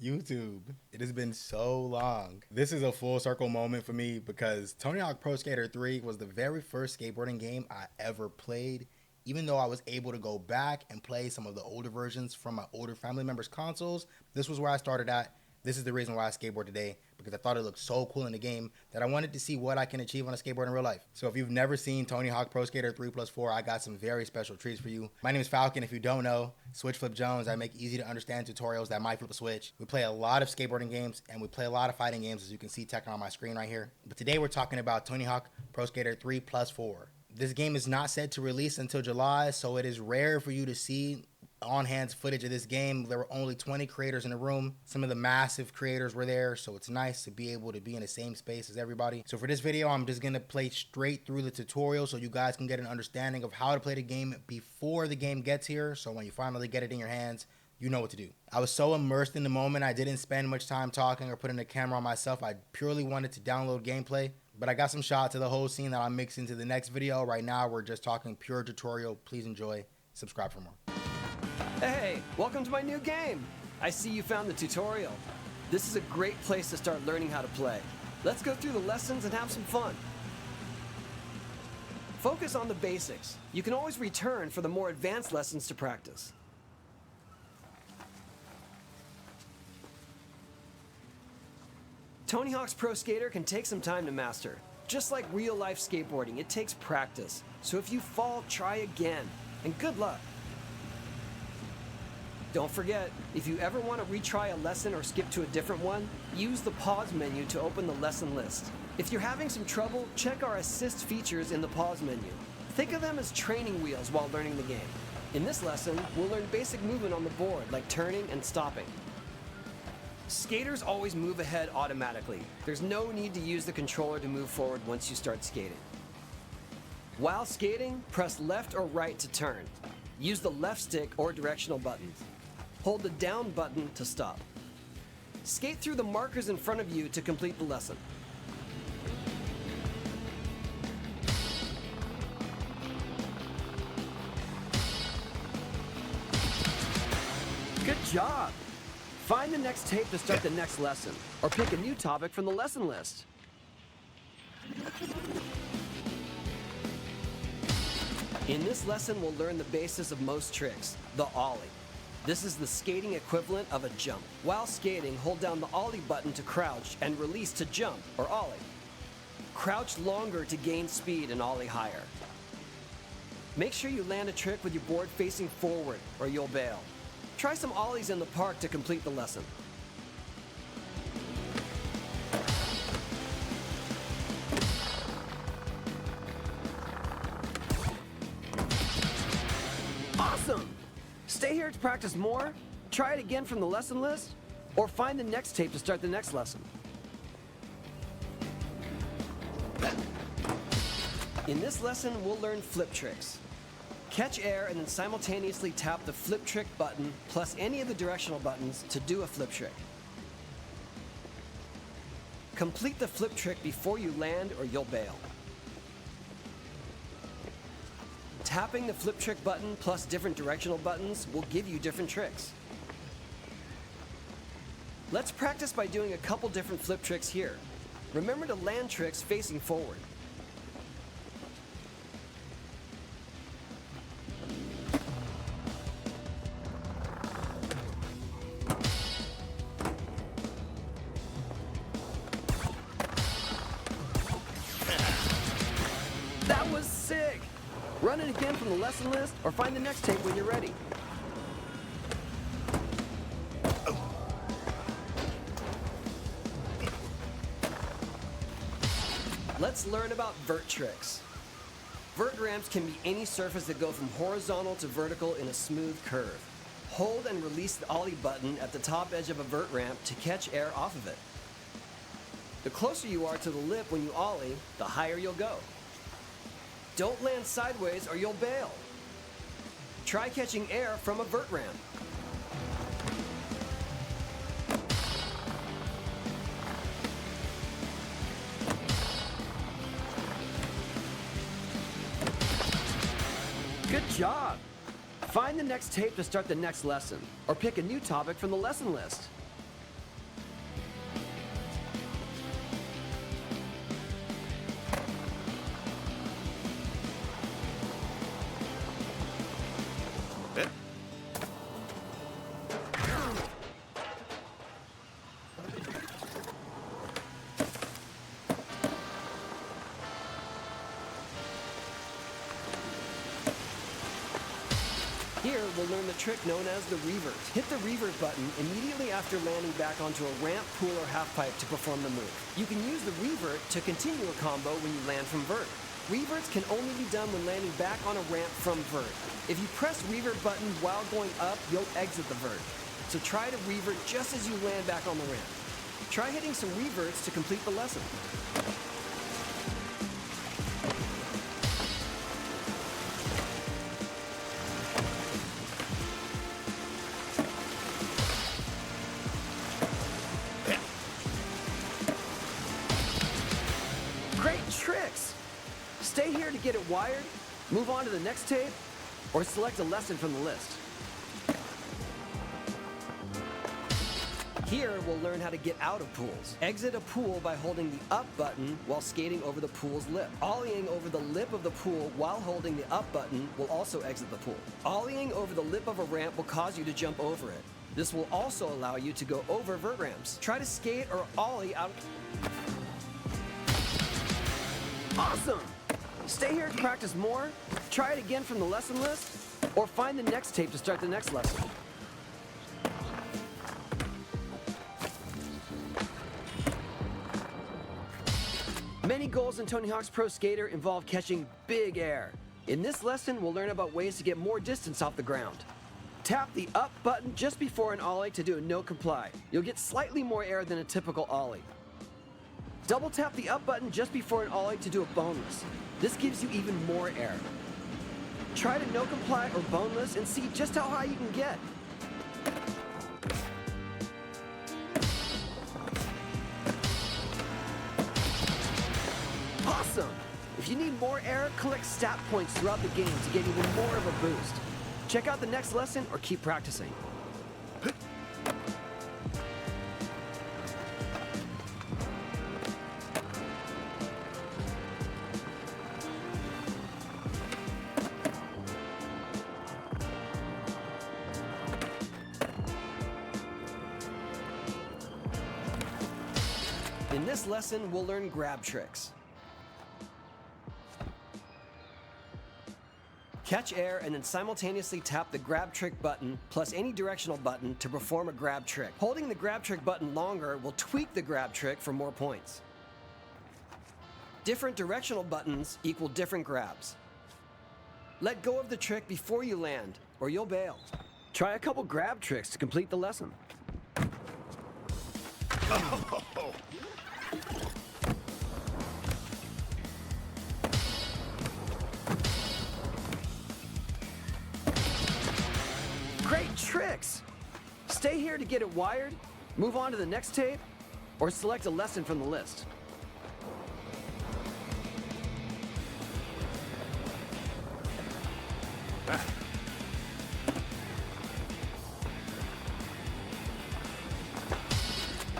YouTube, it has been so long. This is a full circle moment for me because Tony Hawk Pro Skater 3 was the very first skateboarding game I ever played. Even though I was able to go back and play some of the older versions from my older family members' consoles, this was where I started at. This is the reason why I skateboard today, because I thought it looked so cool in the game that I wanted to see what I can achieve on a skateboard in real life. So if you've never seen Tony Hawk Pro Skater 3+4, I got some very special treats for you. My name is Falcon. If you don't know, Switch Flip Jones. I make easy to understand tutorials that might flip a switch. We play a lot of skateboarding games and we play a lot of fighting games, as you can see technically on my screen right here. But today we're talking about Tony Hawk Pro Skater 3+4. This game is not set to release until July, so it is rare for you to see on-hand footage of this game. There were only 20 creators in the room. Some of the massive creators were there, so it's nice to be able to be in the same space as everybody. So for this video, I'm just gonna play straight through the tutorial so you guys can get an understanding of how to play the game before the game gets here, so when you finally get it in your hands, you know what to do. I was so immersed in the moment, I didn't spend much time talking or putting the camera on myself. I purely wanted to download gameplay, but I got some shots of the whole scene that I'll mix into the next video. Right now, we're just talking pure tutorial. Please enjoy. Subscribe for more. Hey, welcome to my new game. I see you found the tutorial. This is a great place to start learning how to play. Let's go through the lessons and have some fun. Focus on the basics. You can always return for the more advanced lessons to practice. Tony Hawk's Pro Skater can take some time to master. Just like real-life skateboarding, it takes practice. So if you fall, try again. And good luck. Don't forget, if you ever want to retry a lesson or skip to a different one, use the pause menu to open the lesson list. If you're having some trouble, check our assist features in the pause menu. Think of them as training wheels while learning the game. In this lesson, we'll learn basic movement on the board, like turning and stopping. Skaters always move ahead automatically. There's no need to use the controller to move forward once you start skating. While skating, press left or right to turn. Use the left stick or directional buttons. Hold the down button to stop. Skate through the markers in front of you to complete the lesson. Good job! Find the next tape to start the next lesson, or pick a new topic from the lesson list. In this lesson, we'll learn the basis of most tricks, the ollie. This is the skating equivalent of a jump. While skating, hold down the ollie button to crouch and release to jump, or ollie. Crouch longer to gain speed and ollie higher. Make sure you land a trick with your board facing forward, or you'll bail. Try some ollies in the park to complete the lesson. Awesome! Stay here to practice more, try it again from the lesson list, or find the next tape to start the next lesson. In this lesson, we'll learn flip tricks. Catch air and then simultaneously tap the flip trick button plus any of the directional buttons to do a flip trick. Complete the flip trick before you land or you'll bail. Tapping the flip trick button plus different directional buttons will give you different tricks. Let's practice by doing a couple different flip tricks here. Remember to land tricks facing forward. That was sick! Run it again from the lesson list or find the next tape when you're ready. Let's learn about vert tricks. Vert ramps can be any surface that go from horizontal to vertical in a smooth curve. Hold and release the ollie button at the top edge of a vert ramp to catch air off of it. The closer you are to the lip when you ollie, the higher you'll go. Don't land sideways or you'll bail. Try catching air from a vert ramp. Good job! Find the next tape to start the next lesson, or pick a new topic from the lesson list. Here, we'll learn the trick known as the revert. Hit the revert button immediately after landing back onto a ramp, pool, or half-pipe to perform the move. You can use the revert to continue a combo when you land from vert. Reverts can only be done when landing back on a ramp from vert. If you press revert button while going up, you'll exit the vert. So try to revert just as you land back on the ramp. Try hitting some reverts to complete the lesson. Great tricks! Stay here to get it wired, move on to the next tape, or select a lesson from the list. Here, we'll learn how to get out of pools. Exit a pool by holding the up button while skating over the pool's lip. Ollieing over the lip of the pool while holding the up button will also exit the pool. Ollieing over the lip of a ramp will cause you to jump over it. This will also allow you to go over vert ramps. Try to skate or ollie out. Awesome! Stay here to practice more, try it again from the lesson list, or find the next tape to start the next lesson. Many goals in Tony Hawk's Pro Skater involve catching big air. In this lesson, we'll learn about ways to get more distance off the ground. Tap the up button just before an ollie to do a no comply. You'll get slightly more air than a typical ollie. Double tap the up button just before an ollie to do a boneless. This gives you even more air. Try to no comply or boneless and see just how high you can get. Awesome! If you need more air, collect stat points throughout the game to get even more of a boost. Check out the next lesson or keep practicing. In this lesson, we'll learn grab tricks. Catch air and then simultaneously tap the grab trick button plus any directional button to perform a grab trick. Holding the grab trick button longer will tweak the grab trick for more points. Different directional buttons equal different grabs. Let go of the trick before you land, or you'll bail. Try a couple grab tricks to complete the lesson. Great tricks! Stay here to get it wired, move on to the next tape, or select a lesson from the list.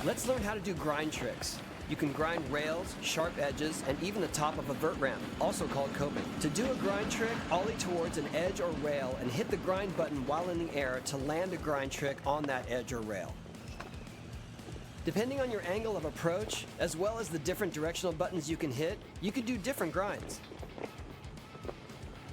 Let's learn how to do grind tricks. You can grind rails, sharp edges, and even the top of a vert ramp, also called coping. To do a grind trick, ollie towards an edge or rail and hit the grind button while in the air to land a grind trick on that edge or rail. Depending on your angle of approach, as well as the different directional buttons you can hit, you can do different grinds.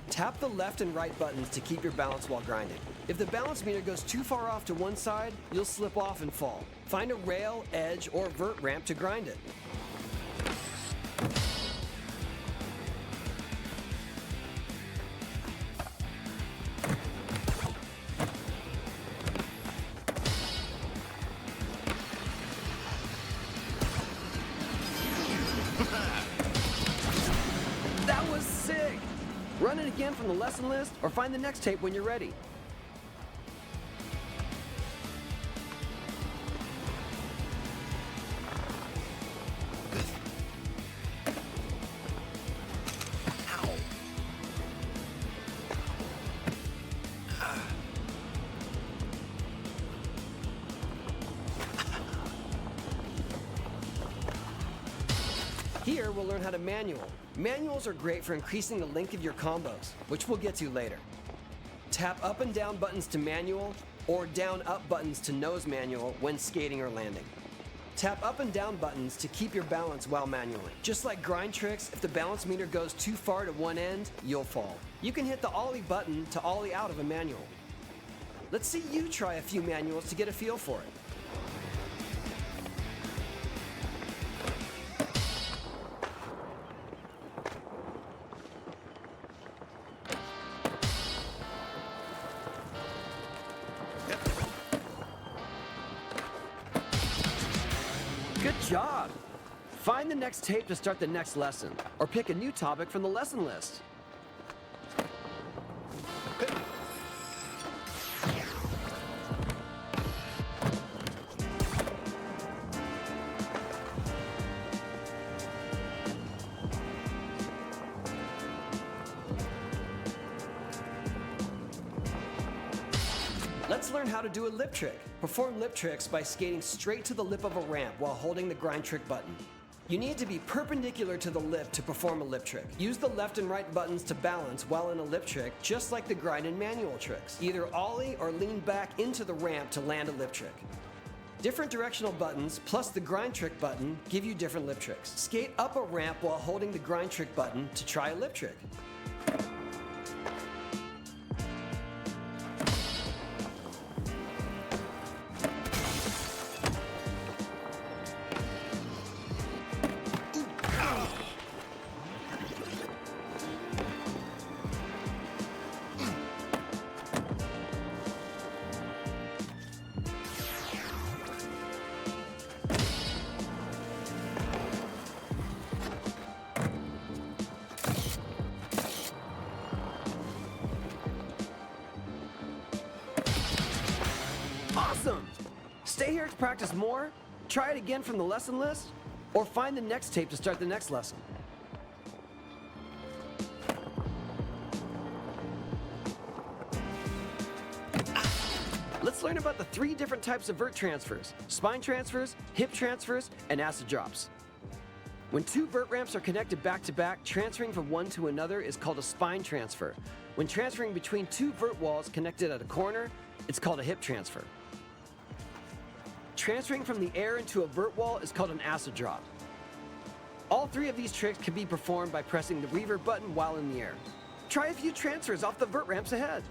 Tap the left and right buttons to keep your balance while grinding. If the balance meter goes too far off to one side, you'll slip off and fall. Find a rail, edge, or vert ramp to grind it. That was sick! Run it again from the lesson list or find the next tape when you're ready. Here, we'll learn how to manual. Manuals are great for increasing the length of your combos, which we'll get to later. Tap up and down buttons to manual, or down up buttons to nose manual when skating or landing. Tap up and down buttons to keep your balance while manualing. Just like grind tricks, if the balance meter goes too far to one end, you'll fall. You can hit the ollie button to ollie out of a manual. Let's see you try a few manuals to get a feel for it. Good job! Find the next tape to start the next lesson, or pick a new topic from the lesson list. Let's learn how to do a lip trick. Perform lip tricks by skating straight to the lip of a ramp while holding the grind trick button. You need to be perpendicular to the lip to perform a lip trick. Use the left and right buttons to balance while in a lip trick, just like the grind and manual tricks. Either ollie or lean back into the ramp to land a lip trick. Different directional buttons plus the grind trick button give you different lip tricks. Skate up a ramp while holding the grind trick button to try a lip trick. Awesome! Stay here to practice more, try it again from the lesson list, or find the next tape to start the next lesson. Let's learn about the 3 different types of vert transfers: spine transfers, hip transfers, and acid drops. When 2 vert ramps are connected back to back, transferring from one to another is called a spine transfer. When transferring between 2 vert walls connected at a corner, it's called a hip transfer. Transferring from the air into a vert wall is called an acid drop. All 3 of these tricks can be performed by pressing the revert button while in the air. Try a few transfers off the vert ramps ahead.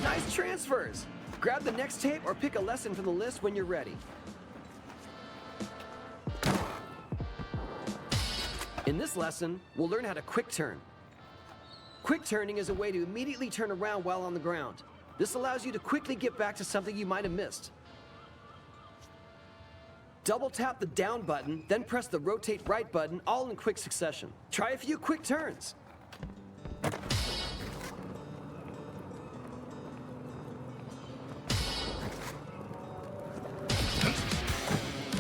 Nice transfers! Grab the next tape or pick a lesson from the list when you're ready. In this lesson, we'll learn how to quick turn. Quick turning is a way to immediately turn around while on the ground. This allows you to quickly get back to something you might have missed. Double tap the down button, then press the rotate right button, all in quick succession. Try a few quick turns.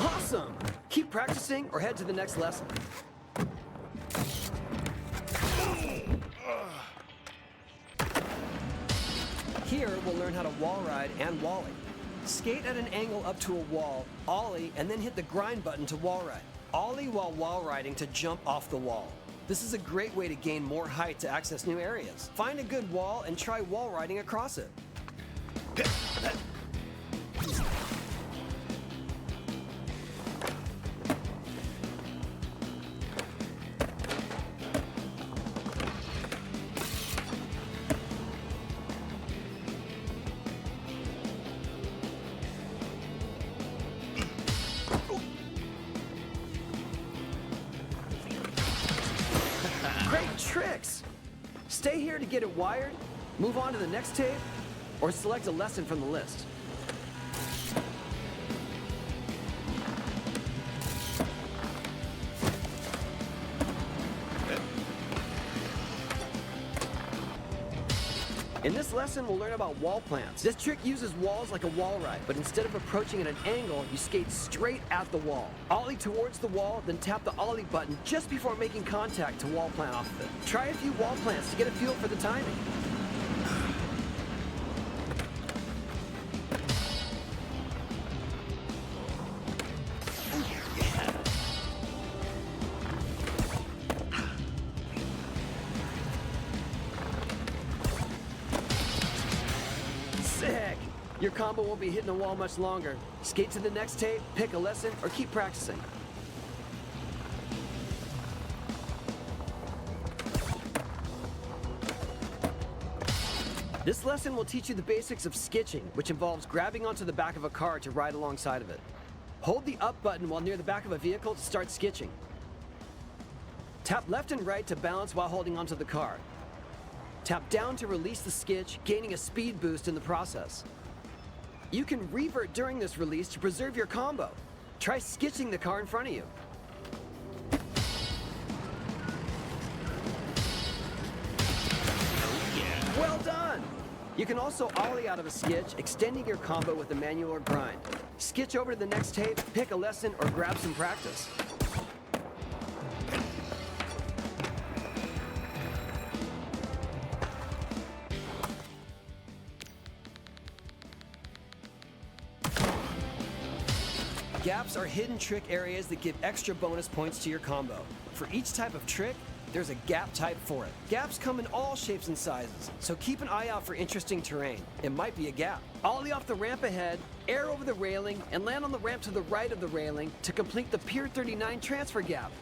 Awesome! Keep practicing or head to the next lesson. Here, we'll learn how to wall ride and wally. Skate at an angle up to a wall, ollie, and then hit the grind button to wall ride. Ollie while wall riding to jump off the wall. This is a great way to gain more height to access new areas. Find a good wall and try wall riding across it. Great tricks! Stay here to get it wired, move on to the next tape, or select a lesson from the list. In this lesson, we'll learn about wall plants. This trick uses walls like a wall ride, but instead of approaching at an angle, you skate straight at the wall. Ollie towards the wall, then tap the ollie button just before making contact to wall plant off of it. Try a few wall plants to get a feel for the timing. Sick! Your combo won't be hitting the wall much longer. Skate to the next tape, pick a lesson, or keep practicing. This lesson will teach you the basics of skitching, which involves grabbing onto the back of a car to ride alongside of it. Hold the up button while near the back of a vehicle to start skitching. Tap left and right to balance while holding onto the car. Tap down to release the skitch, gaining a speed boost in the process. You can revert during this release to preserve your combo. Try skitching the car in front of you. Well done! You can also ollie out of a skitch, extending your combo with a manual or grind. Skitch over to the next tape, pick a lesson, or grab some practice. Gaps are hidden trick areas that give extra bonus points to your combo. For each type of trick, there's a gap type for it. Gaps come in all shapes and sizes, so keep an eye out for interesting terrain. It might be a gap. Ollie off the ramp ahead, air over the railing, and land on the ramp to the right of the railing to complete the Pier 39 transfer gap.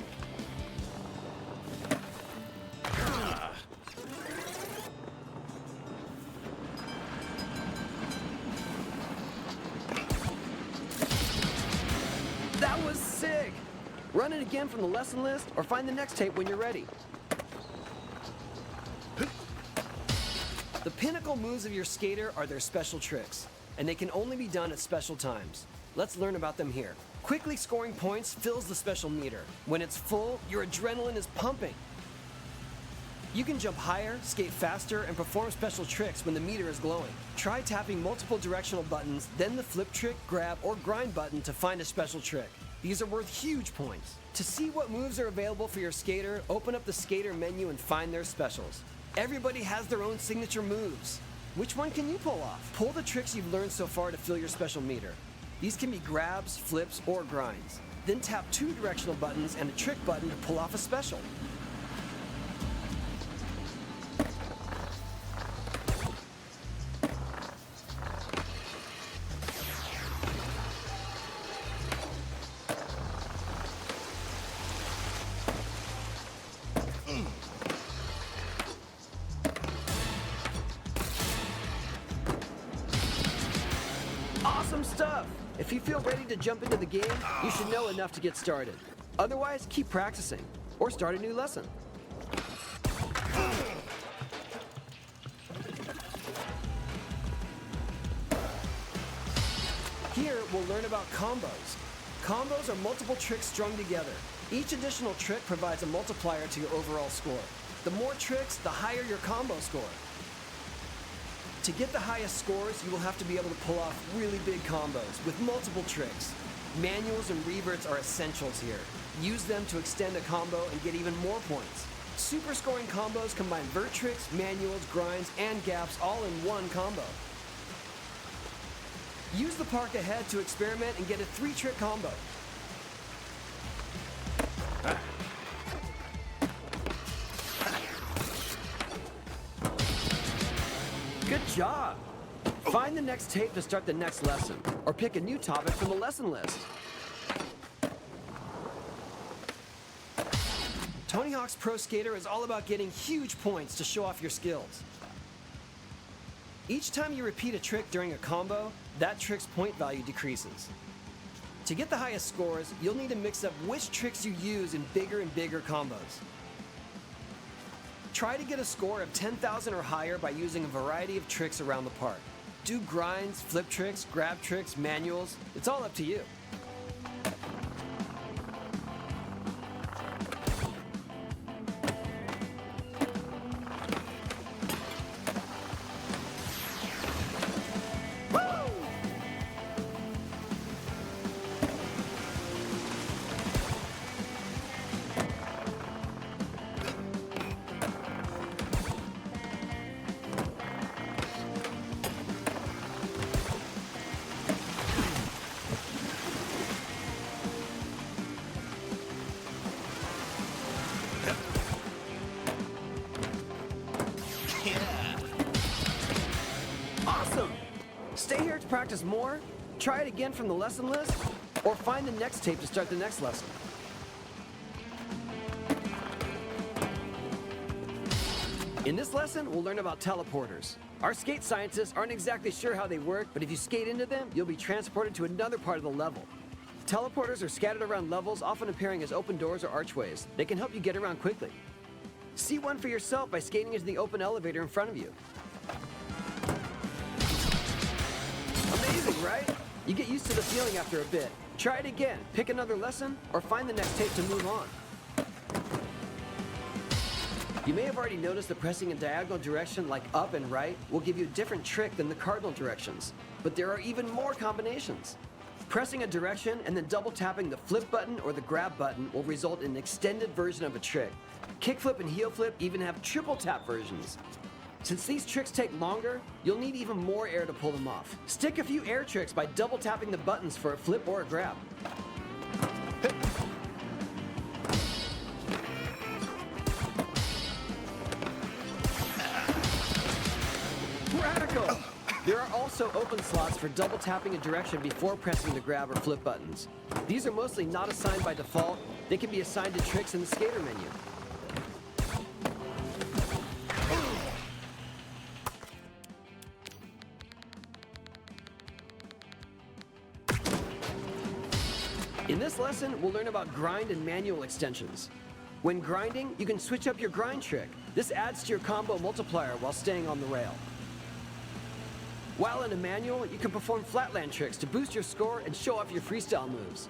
That was sick! Run it again from the lesson list or find the next tape when you're ready. The pinnacle moves of your skater are their special tricks, and they can only be done at special times. Let's learn about them here. Quickly scoring points fills the special meter. When it's full, your adrenaline is pumping. You can jump higher, skate faster, and perform special tricks when the meter is glowing. Try tapping multiple directional buttons, then the flip trick, grab, or grind button to find a special trick. These are worth huge points. To see what moves are available for your skater, open up the skater menu and find their specials. Everybody has their own signature moves. Which one can you pull off? Pull the tricks you've learned so far to fill your special meter. These can be grabs, flips, or grinds. Then tap 2 directional buttons and a trick button to pull off a special. Awesome stuff! If you feel ready to jump into the game, you should know enough to get started. Otherwise, keep practicing, or start a new lesson. Here, we'll learn about combos. Combos are multiple tricks strung together. Each additional trick provides a multiplier to your overall score. The more tricks, the higher your combo score. To get the highest scores, you will have to be able to pull off really big combos with multiple tricks. Manuals and reverts are essentials here. Use them to extend a combo and get even more points. Super scoring combos combine vert tricks, manuals, grinds, and gaps all in one combo. Use the park ahead to experiment and get a 3-trick combo. Good job! Find the next tape to start the next lesson, or pick a new topic from the lesson list. Tony Hawk's Pro Skater is all about getting huge points to show off your skills. Each time you repeat a trick during a combo, that trick's point value decreases. To get the highest scores, you'll need to mix up which tricks you use in bigger and bigger combos. Try to get a score of 10,000 or higher by using a variety of tricks around the park. Do grinds, flip tricks, grab tricks, manuals. It's all up to you. Awesome! Stay here to practice more, try it again from the lesson list, or find the next tape to start the next lesson. In this lesson, we'll learn about teleporters. Our skate scientists aren't exactly sure how they work, but if you skate into them, you'll be transported to another part of the level. Teleporters are scattered around levels, often appearing as open doors or archways. They can help you get around quickly. See one for yourself by skating into the open elevator in front of you. Amazing, right? You get used to the feeling after a bit. Try it again, pick another lesson, or find the next tape to move on. You may have already noticed that pressing a diagonal direction like up and right will give you a different trick than the cardinal directions. But there are even more combinations. Pressing a direction and then double tapping the flip button or the grab button will result in an extended version of a trick. Kickflip and heel flip even have triple tap versions. Since these tricks take longer, you'll need even more air to pull them off. Stick a few air tricks by double tapping the buttons for a flip or a grab. Radical! There are also open slots for double tapping a direction before pressing the grab or flip buttons. These are mostly not assigned by default. They can be assigned to tricks in the skater menu. In this lesson, we'll learn about grind and manual extensions. When grinding, you can switch up your grind trick. This adds to your combo multiplier while staying on the rail. While in a manual, you can perform flatland tricks to boost your score and show off your freestyle moves.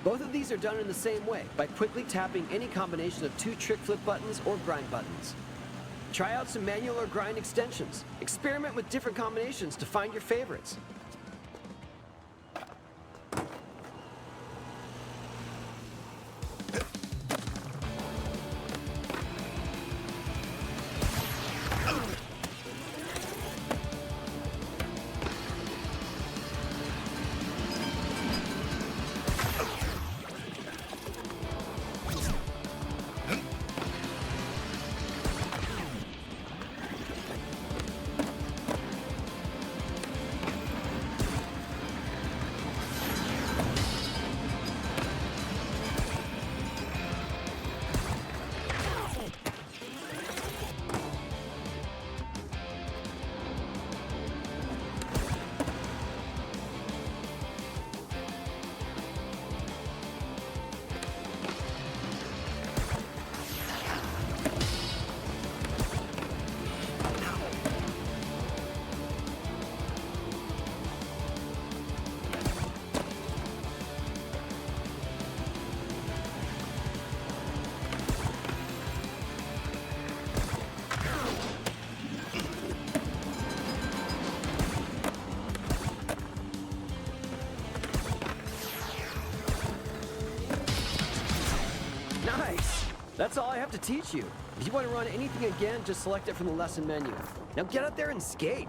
Both of these are done in the same way, by quickly tapping any combination of two trick flip buttons or grind buttons. Try out some manual or grind extensions. Experiment with different combinations to find your favorites. Nice! That's all I have to teach you. If you want to run anything again, just select it from the lesson menu. Now get out there and skate!